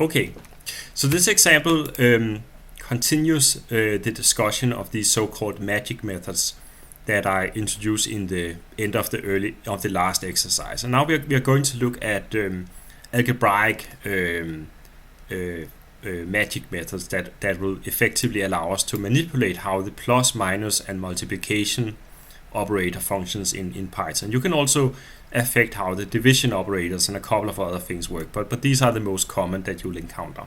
Okay, so this example continues the discussion of these so-called magic methods that I introduced in the end of the last exercise. And now we are going to look at algebraic magic methods that will effectively allow us to manipulate how the plus, minus, and multiplication operator functions in Python. You can also affect how the division operators and a couple of other things work, but these are the most common that you'll encounter.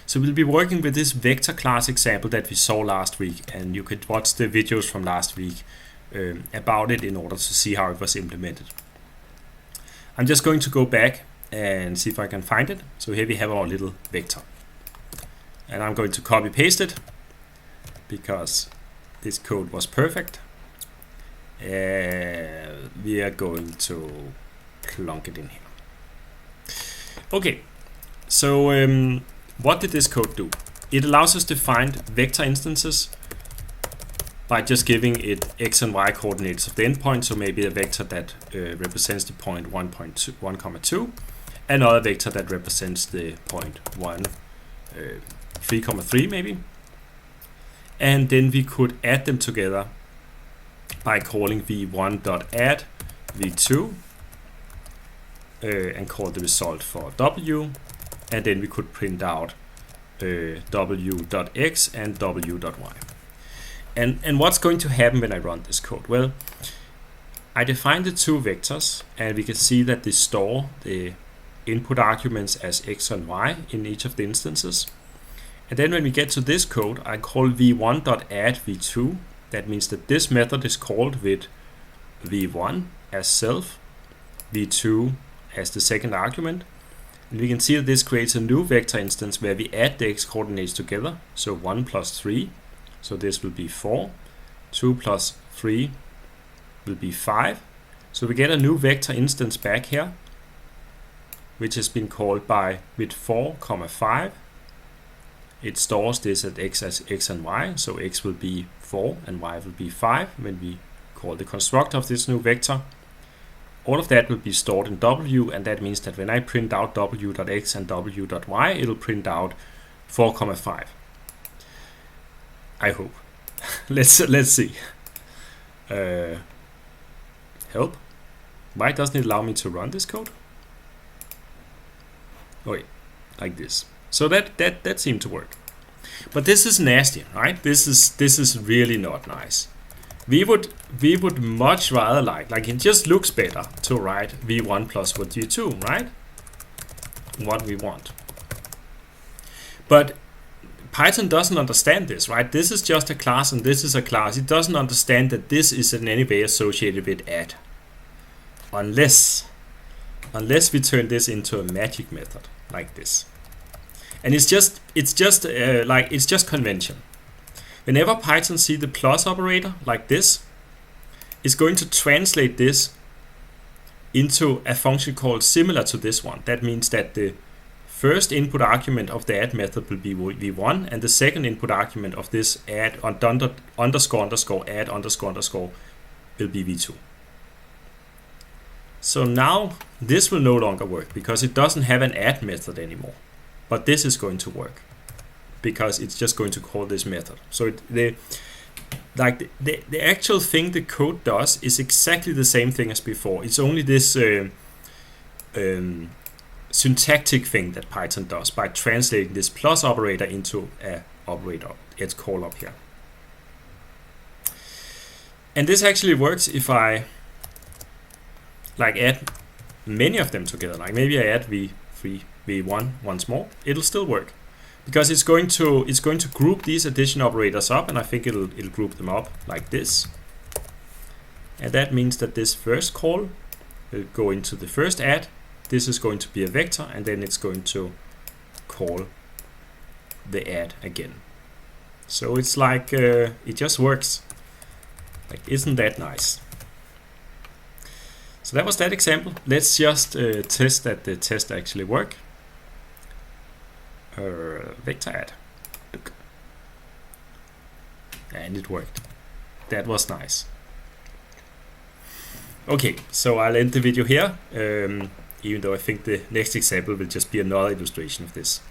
So we'll be working with this vector class example that we saw last week, and you could watch the videos from last week about it in order to see how it was implemented. I'm just going to go back and see if I can find it. So here we have our little vector, and I'm going to copy paste it because this code was perfect. We are going to plunk it in here. Okay, so what did this code do? It allows us to find vector instances by just giving it x and y coordinates of the endpoint. So maybe a vector that represents the point 1,2, another vector that represents the point 3,3 maybe. And then we could add them together by calling v1.add v2 and call the result for w, and then we could print out w.x and w.y. And what's going to happen when I run this code? Well, I define the two vectors, and we can see that they store the input arguments as x and y in each of the instances. And then when we get to this code, I call v1.add v2. That means that this method is called with v1 as self, v2 as the second argument. And we can see that this creates a new vector instance where we add the x coordinates together. So 1 plus 3, so this will be 4. 2 plus 3 will be 5. So we get a new vector instance back here, which has been called by with 4, 5. It stores this at x as x and y, so x will be 4 and y will be 5 when we call the constructor of this new vector. All of that will be stored in w, and that means that when I print out w.x and w.y, it'll print out 4, 5. I hope. let's see. Help. Why doesn't it allow me to run this code? Okay, like this. So that seemed to work. But this is nasty, right? This is really not nice. We would much rather like it just looks better to write v1 plus what v2, right? What we want. But Python doesn't understand this, right? This is just a class and this is a class. It doesn't understand that this is in any way associated with add. Unless we turn this into a magic method like this. And it's just convention. Whenever Python sees the plus operator like this, it's going to translate this into a function called similar to this one. That means that the first input argument of the add method will be v1, and the second input argument of this add underscore add underscore will be v2. So now this will no longer work because it doesn't have an add method anymore. But this is going to work because it's just going to call this method. So the actual thing the code does is exactly the same thing as before. It's only this syntactic thing that Python does by translating this plus operator into a operator. It's called up here. And this actually works if I add many of them together. Like maybe I add v1 once more, it'll still work because it's going to group these addition operators up, and I think it'll group them up like this. And that means that this first call will go into the first add. This is going to be a vector, and then it's going to call the add again. So it's like it just works. Like, isn't that nice? So that was that example. Let's just test that the test actually work. Vector add. And it worked. That was nice. Okay, so I'll end the video here. even though I think the next example will just be another illustration of this.